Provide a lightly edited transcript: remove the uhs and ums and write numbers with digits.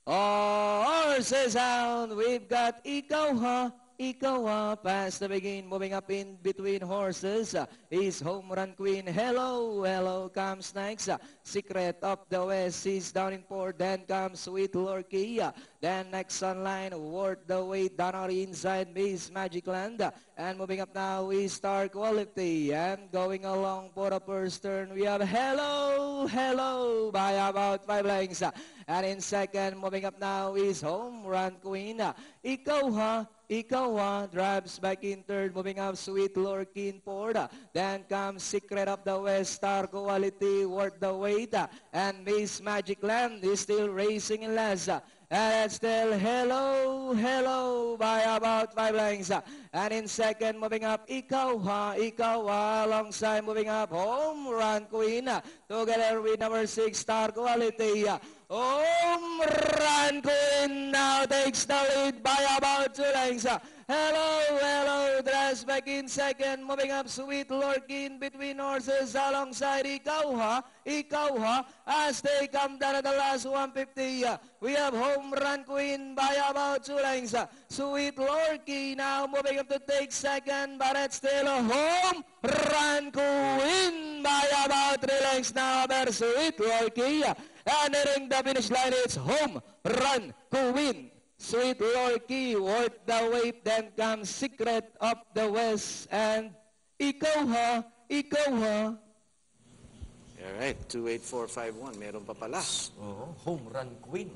Horses out. We've got Ikaw Ha, past the begin, moving up in between horses, is Home Run Queen. Hello comes next. Secret of the West is down in 4, then comes Sweet Lorky. Then next on line, Worth the Wait, Donnery inside Miss Magic Land. And moving up now is Star Quality. And going along for the first turn, we have Hello by about 5 lengths. And in second, moving up now is Home Run Queen. Ikaw Ha drives back in third, moving up Sweet Lorky in fourth. Then comes Secret of the West, Star Quality, Worth the Wait. And Miss Magic Land is still racing in last. And still Hello by about 5 lengths. And in second, moving up Ikaw Ha, alongside moving up Home Run Queen. Together with number 6, Star Quality. Home Run Queen now takes the lead by about 2 lengths. Hello, drives back in second, moving up Sweet Lorky in between horses alongside Ikaw Ha, as they come down at the last 150. We have Home Run Queen by about 2 lengths. Sweet Lorky now moving up to take second, but it's still Home Run Queen by about 3 lengths now over Sweet Lorky. And nearing the finish line, it's Home Run Queen. Sweet Lorky, Worth the Wait, then comes Secret of the West, and Ikaw Ha. Alright, 28451. Meron pa pala. Home Run Queen.